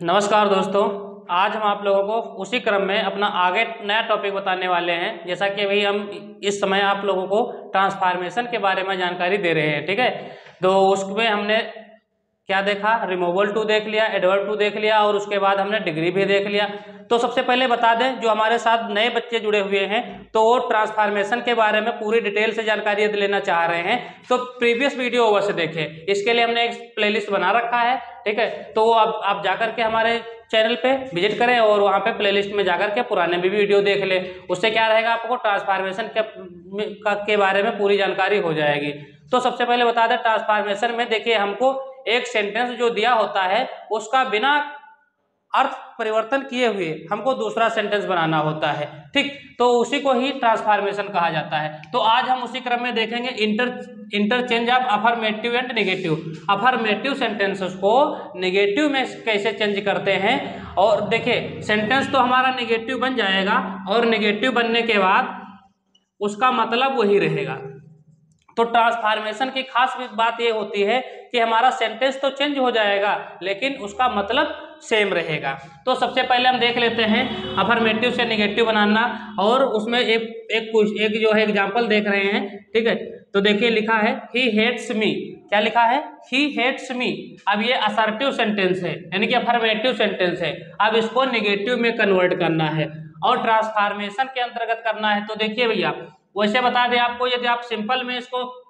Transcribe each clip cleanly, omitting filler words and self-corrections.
नमस्कार दोस्तों। आज हम आप लोगों को उसी क्रम में अपना आगे नया टॉपिक बताने वाले हैं। जैसा कि अभी हम इस समय आप लोगों को ट्रांसफॉर्मेशन के बारे में जानकारी दे रहे हैं, ठीक है। तो उसमें हमने क्या देखा, रिमूवल टू देख लिया, एडवर्ब टू देख लिया और उसके बाद हमने डिग्री भी देख लिया। तो सबसे पहले बता दें, जो हमारे साथ नए बच्चे जुड़े हुए हैं तो वो ट्रांसफॉर्मेशन के बारे में पूरी डिटेल से जानकारी लेना चाह रहे हैं तो प्रीवियस वीडियो अवश्य देखें। इसके लिए हमने एक प्लेलिस्ट बना रखा है, ठीक है। तो आप जाकर के हमारे चैनल पे विजिट करें और वहाँ पे प्लेलिस्ट में जाकर के पुराने भी वीडियो देख लें। उससे क्या रहेगा, आपको ट्रांसफॉर्मेशन के बारे में पूरी जानकारी हो जाएगी। तो सबसे पहले बता दें, ट्रांसफॉर्मेशन में देखिए हमको एक सेंटेंस जो दिया होता है उसका बिना अर्थ परिवर्तन किए हुए हमको दूसरा सेंटेंस बनाना होता है, ठीक। तो उसी को ही ट्रांसफॉर्मेशन कहा जाता है। तो आज हम उसी क्रम में देखेंगे interchange of affirmative and negative. Affirmative sentences को नेगेटिव में कैसे चेंज करते हैं। और देखिए, सेंटेंस तो हमारा नेगेटिव बन जाएगा और नेगेटिव बनने के बाद उसका मतलब वही रहेगा। तो ट्रांसफॉर्मेशन की खास बात ये होती है कि हमारा सेंटेंस तो चेंज हो जाएगा लेकिन उसका मतलब सेम रहेगा। तो सबसे पहले हम देख लेते हैं अफर्मेटिव से नेगेटिव बनाना, और उसमें एक जो है एग्जांपल देख रहे हैं, ठीक है। तो देखिए लिखा है ही हेट्स मी। क्या लिखा है? He hates me. अब ये असर्टिव सेंटेंस है, यानी कि अफर्मेटिव सेंटेंस है। अब इसको नेगेटिव में कन्वर्ट करना है और ट्रांसफॉर्मेशन के अंतर्गत करना है। तो देखिए भैया, वैसे बता दें आपको, यदि आप सिंपल में इसको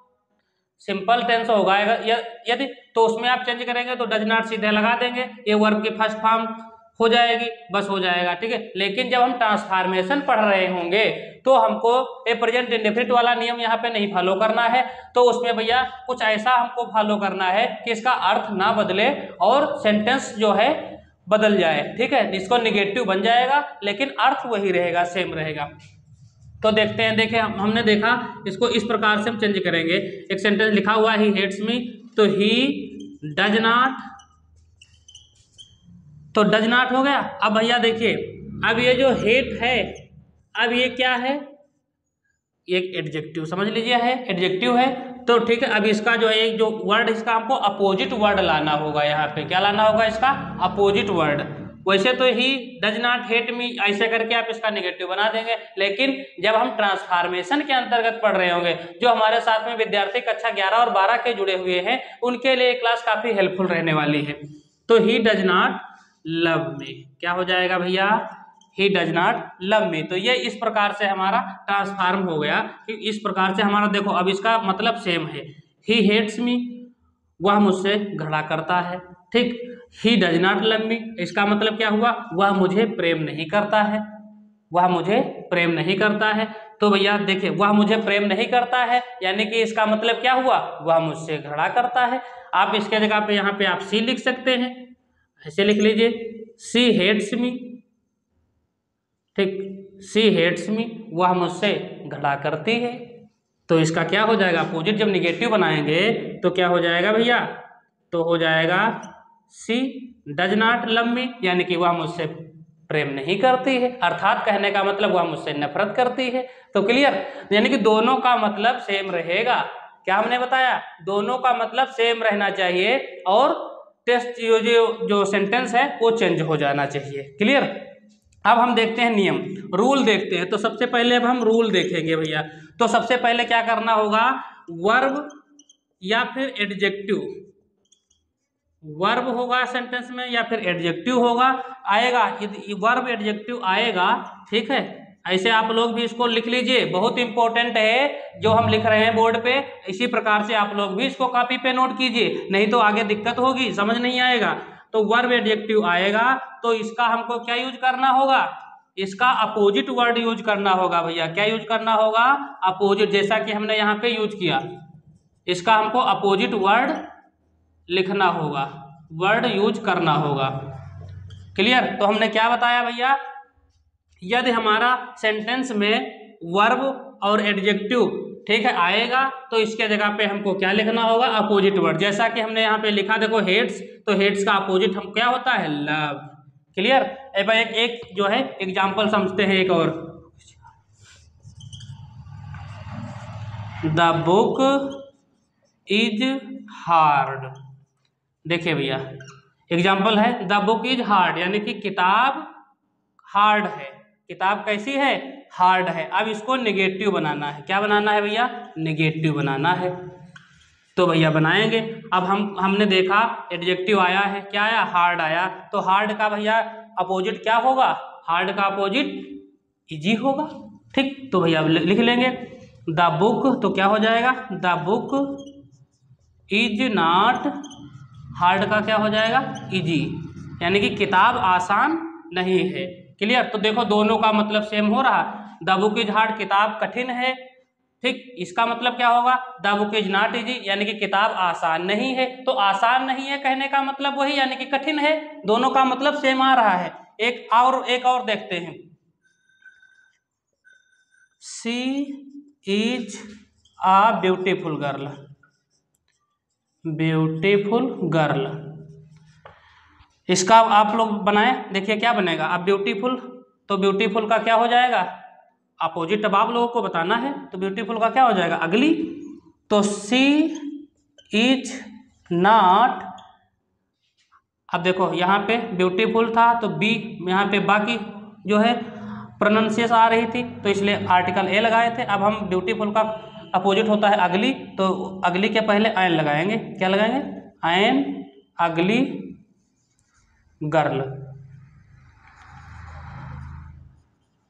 सिंपल टेंस होगा यदि तो उसमें आप चेंज करेंगे तो डज नॉट सीधे लगा देंगे, ये वर्ब की फर्स्ट फॉर्म हो जाएगी, बस हो जाएगा, ठीक है। लेकिन जब हम ट्रांसफॉर्मेशन पढ़ रहे होंगे तो हमको ये प्रेजेंट इंडेफिनिट वाला नियम यहाँ पे नहीं फॉलो करना है। तो उसमें भैया कुछ ऐसा हमको फॉलो करना है कि इसका अर्थ ना बदले और सेंटेंस जो है बदल जाए, ठीक है। इसको निगेटिव बन जाएगा लेकिन अर्थ वही रहेगा, सेम रहेगा। तो देखते हैं, देखिए हमने देखा इसको इस प्रकार से हम चेंज करेंगे। एक सेंटेंस लिखा हुआ है ही हेट्स मी, तो ही डज नॉट, तो डज नॉट हो गया। अब भैया देखिए, अब ये जो हेट है, अब ये क्या है, एक एडजेक्टिव समझ लीजिए, है एडजेक्टिव है। तो ठीक है, अब इसका जो है एक जो वर्ड, इसका हमको अपोजिट वर्ड लाना होगा। यहाँ पे क्या लाना होगा? इसका अपोजिट वर्ड। वैसे तो he does not hate me ऐसे करके आप इसका नेगेटिव बना देंगे, लेकिन जब हम ट्रांसफॉर्मेशन के अंतर्गत पढ़ रहे होंगे, जो हमारे साथ में विद्यार्थी कक्षा 11 और 12 के जुड़े हुए हैं, उनके लिए क्लास काफी हेल्पफुल रहने वाली है। तो he does not love me, क्या हो जाएगा भैया? He does not love me. तो ये इस प्रकार से हमारा ट्रांसफॉर्म हो गया कि इस प्रकार से हमारा, देखो अब इसका मतलब सेम है। ही हेट्स मी, वह मुझसे घृणा करता है, ठीक। He does not love me, इसका मतलब क्या हुआ? वह मुझे प्रेम नहीं करता है, वह मुझे प्रेम नहीं करता है। तो भैया देखिए, वह मुझे प्रेम नहीं करता है यानी कि इसका मतलब क्या हुआ? वह मुझसे घृणा करता है। आप इसके जगह पे यहाँ पे आप सी लिख सकते हैं, ऐसे लिख लीजिए, सी हेट्स मी, ठीक। सी हेट्स मी, वह मुझसे घृणा करती है। तो इसका क्या हो जाएगा? अपोजिट जब निगेटिव बनाएंगे तो क्या हो जाएगा भैया? तो हो जाएगा सी डज नॉट लव मी, यानी कि वह मुझसे प्रेम नहीं करती है, अर्थात कहने का मतलब वह मुझसे नफरत करती है। तो क्लियर, यानी कि दोनों का मतलब सेम रहेगा। क्या हमने बताया? दोनों का मतलब सेम रहना चाहिए और टेस्ट जो सेंटेंस है वो चेंज हो जाना चाहिए। क्लियर। अब हम देखते हैं नियम, रूल देखते हैं। तो सबसे पहले अब हम रूल देखेंगे भैया। तो सबसे पहले क्या करना होगा? वर्ब या फिर एडजेक्टिव, वर्ब होगा सेंटेंस में या फिर एडजेक्टिव होगा, आएगा वर्ब एडजेक्टिव आएगा, ठीक है। ऐसे आप लोग भी इसको लिख लीजिए, बहुत इंपॉर्टेंट है जो हम लिख रहे हैं बोर्ड पे। इसी प्रकार से आप लोग भी इसको कॉपी पे नोट कीजिए, नहीं तो आगे दिक्कत होगी, समझ नहीं आएगा। तो वर्ब एडजेक्टिव आएगा तो इसका हमको क्या यूज करना होगा? इसका अपोजिट वर्ड यूज करना होगा भैया। क्या यूज करना होगा? अपोजिट, जैसा कि हमने यहाँ पे यूज किया, इसका हमको अपोजिट वर्ड लिखना होगा, वर्ड यूज करना होगा। क्लियर। तो हमने क्या बताया भैया? यदि हमारा सेंटेंस में वर्ब और एडजेक्टिव, ठीक है, आएगा तो इसके जगह पे हमको क्या लिखना होगा? Opposite word. जैसा कि हमने यहाँ पे लिखा, देखो हेट्स, तो हेट्स का अपोजिट हम क्या होता है? लव। क्लियर। एक जो है एग्जाम्पल समझते हैं, एक और, द बुक इज हार्ड। देखिए भैया, एग्जाम्पल है द बुक इज हार्ड, यानी कि किताब हार्ड है। किताब कैसी है? हार्ड है। अब इसको नेगेटिव बनाना है। क्या बनाना है भैया? नेगेटिव बनाना है। तो भैया बनाएंगे। अब हमने देखा एडजेक्टिव आया है, क्या आया? हार्ड आया। तो हार्ड का भैया अपोजिट क्या होगा? हार्ड का अपोजिट इजी होगा। ठीक, तो भैया लिख लेंगे द बुक, तो क्या हो जाएगा? The book is not, hard का क्या हो जाएगा? इजी, यानी कि किताब आसान नहीं है। क्लियर? तो देखो दोनों का मतलब सेम हो रहा। द बुक इज हार्ड, किताब कठिन है। ठीक, इसका मतलब क्या होगा? The book is not easy, यानी कि किताब आसान नहीं है। तो आसान नहीं है कहने का मतलब वही, यानी कि कठिन है। दोनों का मतलब सेम आ रहा है। एक और देखते हैं। She is a beautiful girl, beautiful girl, इसका आप लोग बनाए, देखिए क्या बनेगा। अब ब्यूटीफुल, तो ब्यूटीफुल का क्या हो जाएगा? अपोजिट अब आप लोगों को बताना है। तो ब्यूटीफुल का क्या हो जाएगा? अगली। तो सी इज नॉट, अब देखो यहाँ पे ब्यूटीफुल था तो बी, यहाँ पे बाकी जो है प्रोनाउंसिएशन आ रही थी तो इसलिए आर्टिकल ए लगाए थे। अब हम ब्यूटीफुल का अपोजिट होता है अगली, तो अगली के पहले एन लगाएंगे। क्या लगाएंगे? N ugly girl.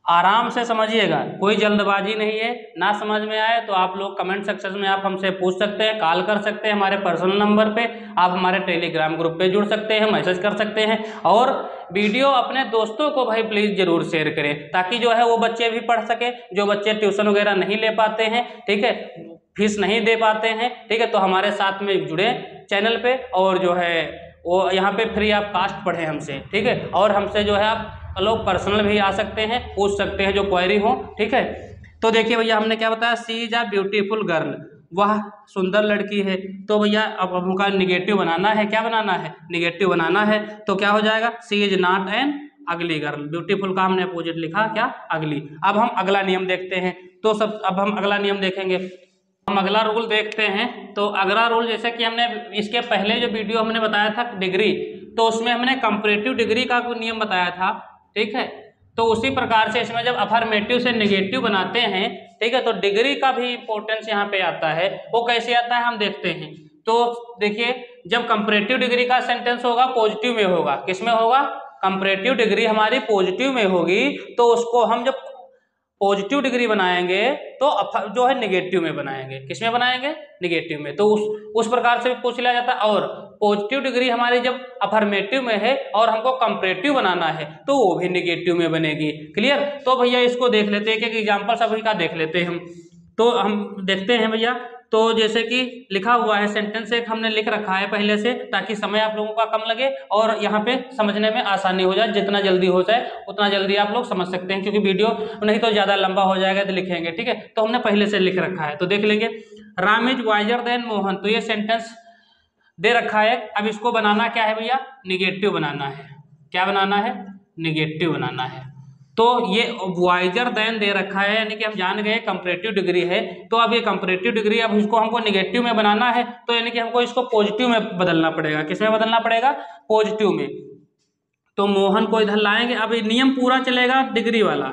आराम से समझिएगा, कोई जल्दबाजी नहीं है। ना समझ में आए तो आप लोग कमेंट सेक्शन में आप हमसे पूछ सकते हैं, कॉल कर सकते हैं हमारे पर्सनल नंबर पे, आप हमारे टेलीग्राम ग्रुप पे जुड़ सकते हैं, मैसेज कर सकते हैं। और वीडियो अपने दोस्तों को भाई प्लीज़ ज़रूर शेयर करें, ताकि जो है वो बच्चे भी पढ़ सके, जो बच्चे ट्यूशन वगैरह नहीं ले पाते हैं, ठीक है, फीस नहीं दे पाते हैं, ठीक है, तो हमारे साथ में जुड़े चैनल पे, और जो है वो यहाँ पे फ्री ऑफ कास्ट पढ़े हमसे, ठीक है। और हमसे जो है आप लोग पर्सनल भी आ सकते हैं, पूछ सकते हैं जो क्वेरी हो, ठीक है। तो देखिए भैया हमने क्या बताया, सी इज अ ब्यूटीफुल गर्ल, वह सुंदर लड़की है। तो भैया अब हमका निगेटिव बनाना है। क्या बनाना है? निगेटिव बनाना है। तो क्या हो जाएगा? She is not an ugly girl, beautiful का हमने अपोजिट लिखा क्या? अगली। अब हम अगला नियम देखते हैं। तो अब हम अगला नियम देखेंगे। हम अगला रूल देखते हैं। तो अगला रूल, जैसे कि हमने इसके पहले जो वीडियो हमने बताया था डिग्री, तो उसमें हमने कंपैरेटिव डिग्री का नियम बताया था, ठीक है। तो उसी प्रकार से इसमें जब अफर्मेटिव से नेगेटिव बनाते हैं, ठीक है, तो डिग्री का भी इंपॉर्टेंस यहाँ पे आता है। वो कैसे आता है हम देखते हैं। तो देखिए, जब कंपैरेटिव डिग्री का सेंटेंस होगा पॉजिटिव में होगा। किस में होगा? कंपैरेटिव डिग्री हमारी पॉजिटिव में होगी, तो उसको हम जब पॉजिटिव डिग्री बनाएंगे तो जो है निगेटिव में बनाएंगे। किस में बनाएंगे? निगेटिव में। तो उस प्रकार से भी पूछ लिया जाता है। और पॉजिटिव डिग्री हमारी जब अफर्मेटिव में है और हमको कंपैरेटिव बनाना है तो वो भी निगेटिव में बनेगी। क्लियर? तो भैया इसको देख लेते हैं, एक एग्जाम्पल सभी का देख लेते हैं हम। तो हम देखते हैं भैया। तो जैसे कि लिखा हुआ है सेंटेंस, एक हमने लिख रखा है पहले से, ताकि समय आप लोगों का कम लगे और यहाँ पे समझने में आसानी हो जाए। जितना जल्दी हो जाए उतना जल्दी आप लोग समझ सकते हैं, क्योंकि वीडियो नहीं तो ज़्यादा लंबा हो जाएगा तो लिखेंगे, ठीक है। तो हमने पहले से लिख रखा है, तो देख लेंगे। Ram is visor then Mohan, तो ये सेंटेंस दे रखा है। अब इसको बनाना क्या है भैया? निगेटिव बनाना है। क्या बनाना है? निगेटिव बनाना है। तो ये वाइजर देन दे रखा है, यानी कि हम जान गए कंपैरेटिव डिग्री है। तो अब ये कंपैरेटिव डिग्री, अब इसको हमको निगेटिव में बनाना है, तो यानी कि हमको इसको पॉजिटिव में बदलना पड़ेगा। किस में बदलना पड़ेगा? पॉजिटिव में। तो मोहन को इधर लाएंगे। अब ये नियम पूरा चलेगा डिग्री वाला,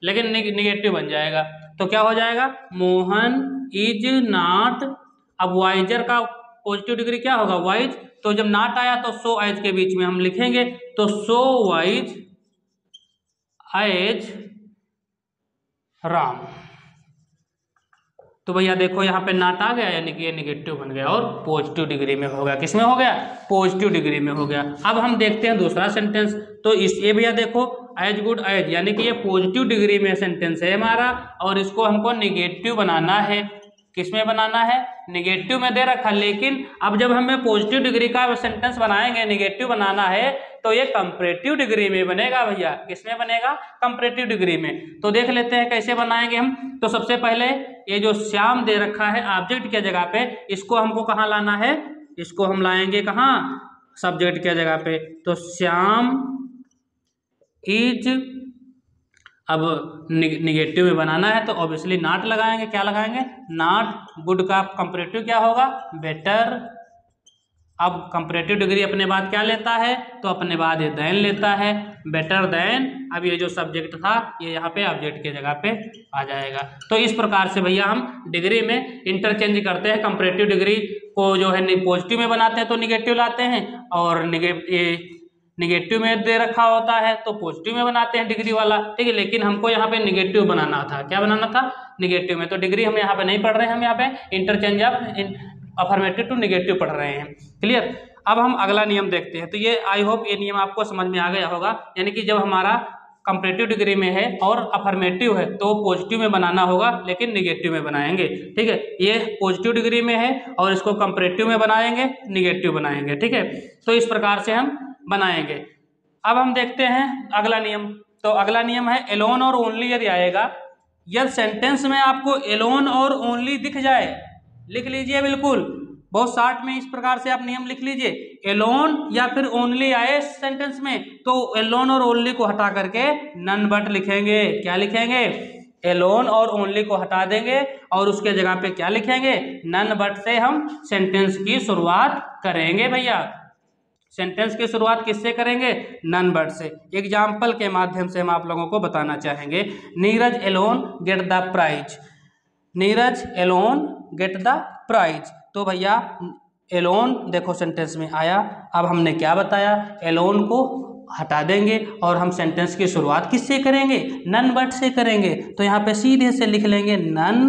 लेकिन निगेटिव बन जाएगा। तो क्या हो जाएगा? मोहन इज नॉट, अब वाइजर का पॉजिटिव डिग्री क्या होगा? वाइज। तो जब नॉट आया तो सो एज के बीच में हम लिखेंगे, तो सो वाइज एज राम। तो भैया देखो यहाँ पे नॉट आ गया, यानी कि ये निगेटिव बन गया और पॉजिटिव डिग्री में हो गया। किस में हो गया? पॉजिटिव डिग्री में हो गया। अब हम देखते हैं दूसरा सेंटेंस। तो ये भैया देखो एज गुड एज, यानी कि ये पॉजिटिव डिग्री में सेंटेंस है हमारा, और इसको हमको निगेटिव बनाना है। किस में बनाना है? निगेटिव में दे रखा। लेकिन अब जब हमें पॉजिटिव डिग्री का सेंटेंस बनाएंगे, निगेटिव बनाना है, तो ये कंपैरेटिव डिग्री में बनेगा भैया। किस में बनेगा? कंपैरेटिव डिग्री में। तो देख लेते हैं कैसे बनाएंगे हम। तो सबसे पहले ये जो श्याम दे रखा है ऑब्जेक्ट के जगह पे, इसको हमको कहाँ लाना है? इसको हम लाएंगे कहाँ? सब्जेक्ट के जगह पे। तो श्याम इज, अब निगेटिव में बनाना है तो ऑब्वियसली नॉट लगाएंगे। क्या लगाएंगे? नॉट। गुड का कंपैरेटिव क्या होगा? बेटर। अब कंपैरेटिव डिग्री अपने बाद क्या लेता है, तो अपने बाद ये देन लेता है, बेटर देन। अब ये जो सब्जेक्ट था ये यहाँ पे ऑब्जेक्ट की जगह पे आ जाएगा। तो इस प्रकार से भैया हम डिग्री में इंटरचेंज करते हैं। कंपैरेटिव डिग्री को जो है पॉजिटिव में बनाते हैं तो निगेटिव लाते हैं, और निगेटिव में दे रखा होता है तो पॉजिटिव में बनाते हैं डिग्री वाला, ठीक है। लेकिन हमको यहाँ पे निगेटिव बनाना था, क्या बनाना था, निगेटिव में। तो डिग्री हम यहाँ पे नहीं पढ़ रहे हैं, हम यहाँ पे interchange of affirmative to negative पढ़ रहे हैं। क्लियर। अब हम अगला नियम देखते हैं। तो ये आई होप ये नियम आपको समझ में आ गया होगा। यानी कि जब हमारा कंपैरेटिव डिग्री में है और अफर्मेटिव है तो पॉजिटिव में बनाना होगा, लेकिन निगेटिव में बनाएंगे, ठीक है। ये पॉजिटिव डिग्री में है और इसको कंपैरेटिव में बनाएंगे, निगेटिव बनाएंगे, ठीक है। तो इस प्रकार से हम बनाएंगे। अब हम देखते हैं अगला नियम। तो अगला नियम है एलोन और ओनली यदि आएगा, यदि सेंटेंस में आपको एलोन और ओनली दिख जाए, लिख लीजिए बिल्कुल, बहुत शॉर्ट में इस प्रकार से आप नियम लिख लीजिए। एलोन या फिर ओनली आए सेंटेंस में तो एलोन और ओनली को हटा करके नन बट लिखेंगे। क्या लिखेंगे, एलोन और ओनली को हटा देंगे और उसके जगह पे क्या लिखेंगे, नन बट से हम सेंटेंस की शुरुआत करेंगे भैया। सेंटेंस की शुरुआत किससे करेंगे, नन बट से। एग्जाम्पल के माध्यम से हम आप लोगों को बताना चाहेंगे। Neeraj alone get the prize, Neeraj alone get the prize. तो भैया एलोन देखो सेंटेंस में आया। अब हमने क्या बताया, एलोन को हटा देंगे और हम सेंटेंस की शुरुआत किससे करेंगे, नन बट से करेंगे। तो यहाँ पे सीधे से लिख लेंगे none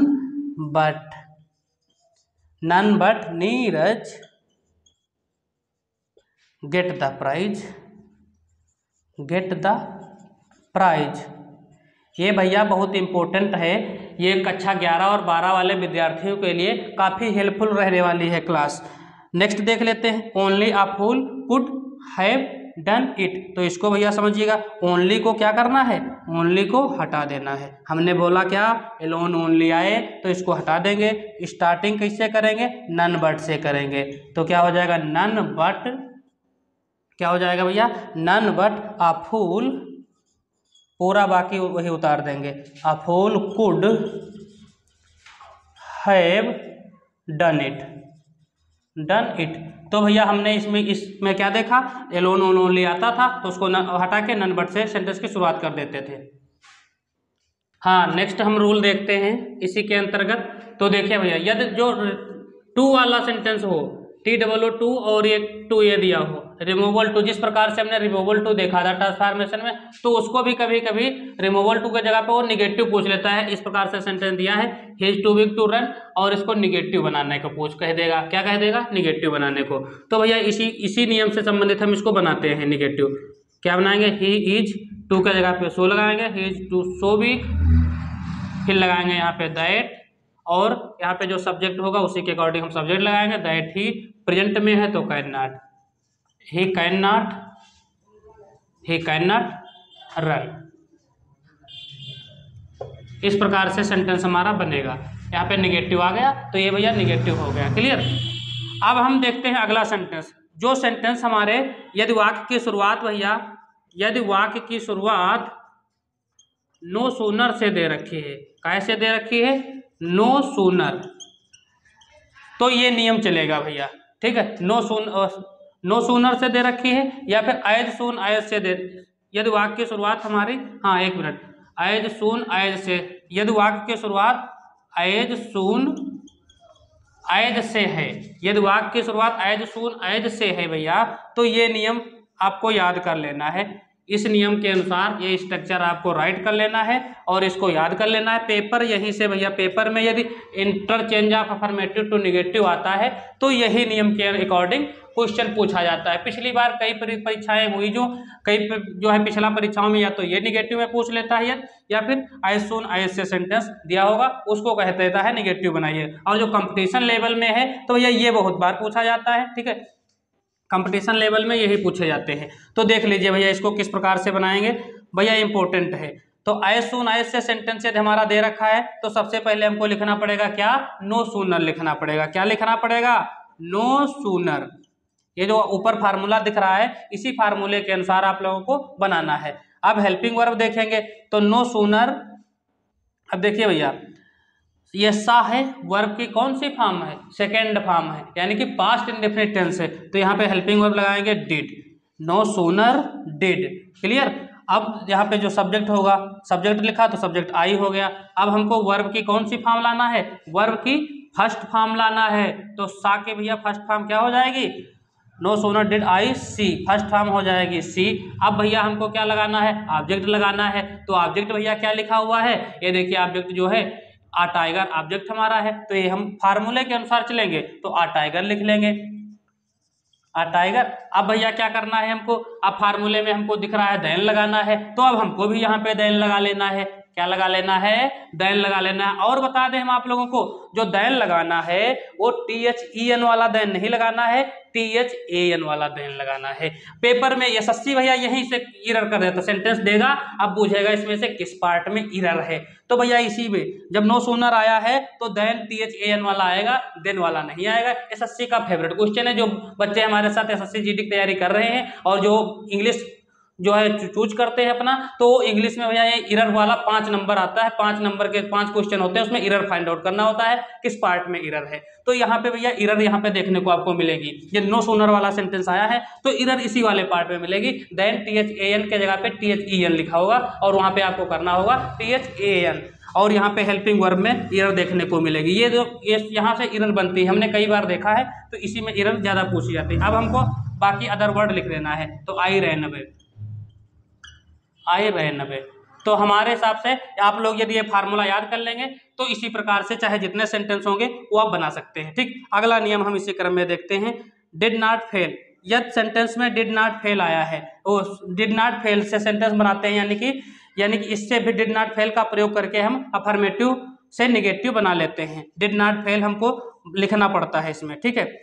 but, none but Neeraj get the prize, get the prize. ये भैया बहुत इंपॉर्टेंट है, ये कक्षा 11 और 12 वाले विद्यार्थियों के लिए काफ़ी हेल्पफुल रहने वाली है क्लास। नेक्स्ट देख लेते हैं, only a fool could have done it. तो इसको भैया समझिएगा, ओनली को क्या करना है, ओनली को हटा देना है। हमने बोला क्या, एलोन ओनली आए तो इसको हटा देंगे। स्टार्टिंग किससे करेंगे, नन बट से करेंगे। तो क्या हो जाएगा, नन बट, क्या हो जाएगा भैया, नन बट अ फूल, पूरा बाकी वही उतार देंगे, a fool could have done it, done it. तो भैया हमने इसमें क्या देखा, एलोन ओनली आता था तो उसको हटा के नन बट से सेंटेंस की शुरुआत कर देते थे। हाँ, नेक्स्ट हम रूल देखते हैं इसी के अंतर्गत। तो देखिए भैया, यदि जो टू वाला सेंटेंस हो, TOO और एक टू ये दिया हो, रिमूवल टू, जिस प्रकार से हमने रिमूवल टू देखा था ट्रांसफॉर्मेशन में, तो उसको भी कभी कभी रिमूवल टू के जगह पे वो निगेटिव पूछ लेता है। इस प्रकार से सेंटेंस दिया है, he is too big to run, और इसको निगेटिव बनाने को पूछ कह देगा, क्या कह देगा, निगेटिव बनाने को। तो भैया इसी नियम से संबंधित हम इसको बनाते हैं निगेटिव। क्या बनाएंगे, ही इज टू के जगह पे सो लगाएंगे, he is too so big, फिर लगाएंगे यहाँ पे दैट, और यहाँ पे जो सब्जेक्ट होगा उसी के अकॉर्डिंग हम सब्जेक्ट लगाएंगे। दैट ही प्रेजेंट में है तो can not, he can not, he can not run. इस प्रकार से सेंटेंस हमारा बनेगा। यहाँ पे निगेटिव आ गया तो ये भैया निगेटिव हो गया। क्लियर। अब हम देखते हैं अगला सेंटेंस। जो सेंटेंस हमारे, यदि वाक्य की शुरुआत भैया, यदि वाक्य की शुरुआत नो सूनर से दे रखी है, कैसे दे रखी है, नो सूनर, तो ये नियम चलेगा भैया, ठीक है। नो सूनर से दे रखी है या फिर एज सून एज से दे, यदि वाक्य की शुरुआत हमारी, हाँ एक मिनट, एज सून एज से, यदि वाक्य की शुरुआत एज सून एज से है, यदि वाक्य की शुरुआत एज सून एज से है भैया, तो ये नियम आपको याद कर लेना है। इस नियम के अनुसार ये स्ट्रक्चर आपको राइट कर लेना है और इसको याद कर लेना है। पेपर यहीं से भैया, पेपर में यदि interchange of affirmative to negative आता है तो यही नियम के अकॉर्डिंग क्वेश्चन पूछा जाता है। पिछली बार कई परीक्षाएं हुई जो है पिछला परीक्षाओं में या तो ये निगेटिव में पूछ लेता है या फिर एज सून एज से सेंटेंस दिया होगा उसको कह देता है निगेटिव बनाइए। और जो कंपटीशन लेवल में है तो भैया ये बहुत बार पूछा जाता है, ठीक है, कंपटीशन लेवल में यही पूछे जाते हैं। तो देख लीजिए भैया इसको किस प्रकार से बनाएंगे भैया, इंपॉर्टेंट है। तो एज सून एज से सेंटेंस यदि हमारा दे रखा है तो सबसे पहले हमको लिखना पड़ेगा क्या, नो सूनर लिखना पड़ेगा। क्या लिखना पड़ेगा, नो सूनर। ये जो ऊपर फार्मूला दिख रहा है इसी फार्मूले के अनुसार आप लोगों को बनाना है। अब हेल्पिंग वर्ब देखेंगे तो नो सूनर, अब देखिए भैया ये सा है वर्ब की कौन सी फॉर्म है, सेकेंड फॉर्म है, यानी कि पास्ट इंडेफिनिट टेंस है। तो यहाँ पे हेल्पिंग वर्ब लगाएंगे did, no sooner did. Clear. अब यहाँ पे जो सब्जेक्ट होगा, सब्जेक्ट लिखा तो सब्जेक्ट आई हो गया। अब हमको वर्ब की कौन सी फॉर्म लाना है, वर्ब की फर्स्ट फॉर्म लाना है। तो सा के भैया फर्स्ट फॉर्म क्या हो जाएगी, no sooner did I see, first form हो जाएगी सी। अब भैया हमको क्या लगाना है, ऑब्जेक्ट लगाना है। तो ऑब्जेक्ट भैया क्या लिखा हुआ है, ये देखिए ऑब्जेक्ट जो है आ टाइगर ऑब्जेक्ट हमारा है। तो ये हम फार्मूले के अनुसार चलेंगे तो आ टाइगर लिख लेंगे, आ टाइगर। अब भैया क्या करना है हमको, अब फार्मूले में हमको दिख रहा है देन लगाना है, तो अब हमको भी यहाँ पे देन लगा लेना है। क्या लगा लेना है, देन लगा लेना है। और बता दें हम आप लोगों को, जो देन लगाना है वो THEN वाला देन नहीं लगाना है, THAN वाला देन लगाना है। पेपर में यशस्वी भैया यहीं से इरर कर देता, सेंटेंस देगा अब पूछेगा इसमें से किस पार्ट में इरर है। तो भैया इसी में जब नो सूनर आया है तो देन THAN वाला आएगा, देन वाला नहीं आएगा। एसएससी का फेवरेट क्वेश्चन है, जो बच्चे हमारे साथ एसएससी जीडी की तैयारी कर रहे हैं और जो इंग्लिश जो है चूज करते हैं अपना, तो इंग्लिश में भैया ये इरर वाला 5 नंबर आता है, 5 नंबर के 5 क्वेश्चन होते हैं, उसमें इरर फाइंड आउट करना होता है किस पार्ट में इरर है। तो यहाँ पे भैया इरर यहाँ पे देखने को आपको मिलेगी, ये नो सूनर वाला सेंटेंस आया है तो इरर इसी वाले पार्ट में मिलेगी। देन THAN के जगह पे THEN लिखा होगा और वहां पे आपको करना होगा THAN। और यहाँ पे हेल्पिंग वर्ब में इरर देखने को मिलेगी। ये जो यहाँ से इरर बनती है हमने कई बार देखा है, तो इसी में इरर ज्यादा पूछी जाती है। अब हमको बाकी अदर वर्ड लिख देना है, तो आई 90। तो हमारे हिसाब से आप लोग यदि ये फार्मूला याद कर लेंगे तो इसी प्रकार से चाहे जितने सेंटेंस होंगे वो आप बना सकते हैं। ठीक, अगला नियम हम इसी क्रम में देखते हैं। डिड नॉट फेल, यदि सेंटेंस में डिड नॉट फेल आया है, वो डिड नॉट फेल से सेंटेंस बनाते हैं, यानी कि इससे भी डिड नॉट फेल का प्रयोग करके हम अफर्मेटिव से निगेटिव बना लेते हैं। डिड नॉट फेल हमको लिखना पड़ता है इसमें। ठीक है,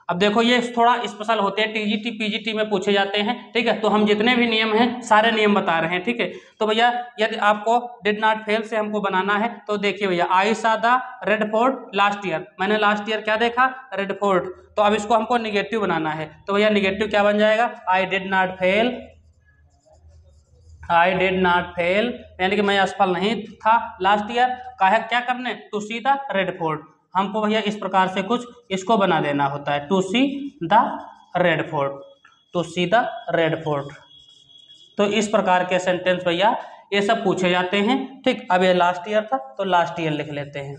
अब देखो ये थोड़ा स्पेशल होते हैं, TGT PGT में पूछे जाते हैं। ठीक है, तो हम जितने भी नियम हैं सारे नियम बता रहे हैं। ठीक है, तो भैया यदि आपको डिड नॉट फेल से हमको बनाना है तो देखिए भैया, आई सा the Red fort last year, मैंने लास्ट ईयर क्या देखा, रेड फोर्ट। तो अब इसको हमको निगेटिव बनाना है, तो भैया निगेटिव क्या बन जाएगा, I did not fail, I did not fail, यानी कि मैं असफल नहीं था लास्ट ईयर, क्या करने, to see the Red Fort. हमको भैया इस प्रकार से कुछ इसको बना देना होता है, to see the Red Fort, to see the Red Fort. तो इस प्रकार के सेंटेंस भैया ये सब पूछे जाते हैं। ठीक, अब ये लास्ट ईयर था तो लास्ट ईयर लिख लेते हैं।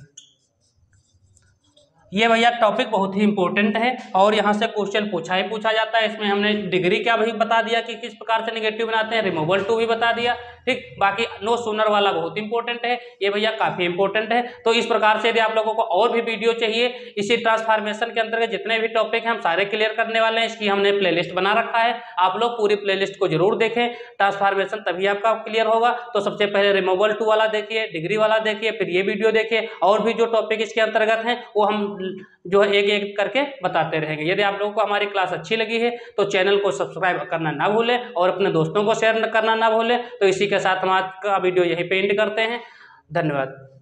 ये भैया टॉपिक बहुत ही इंपॉर्टेंट है और यहाँ से क्वेश्चन पूछा जाता है। इसमें हमने डिग्री क्या भी बता दिया कि किस प्रकार से नेगेटिव बनाते हैं, रिमूवल टू भी बता दिया। ठीक, बाकी नो सूनर वाला बहुत इंपॉर्टेंट है, ये भैया काफी इंपॉर्टेंट है। तो इस प्रकार से यदि आप लोगों को और भी वीडियो चाहिए इसी ट्रांसफॉर्मेशन के अंतर्गत जितने भी टॉपिक हैं हम सारे क्लियर करने वाले हैं। इसकी हमने प्लेलिस्ट बना रखा है, आप लोग पूरी प्लेलिस्ट को जरूर देखें, ट्रांसफॉर्मेशन तभी आपका क्लियर होगा। तो सबसे पहले रिमूवल टू वाला देखिए, डिग्री वाला देखिए, फिर ये वीडियो देखिए, और भी जो टॉपिक इसके अंतर्गत हैं वो हम जो है एक एक करके बताते रहेंगे। यदि आप लोगों को हमारी क्लास अच्छी लगी है तो चैनल को सब्सक्राइब करना ना भूलें और अपने दोस्तों को शेयर करना ना भूलें। तो इसी के साथ हम आज का वीडियो यहीं पे एंड करते हैं। धन्यवाद।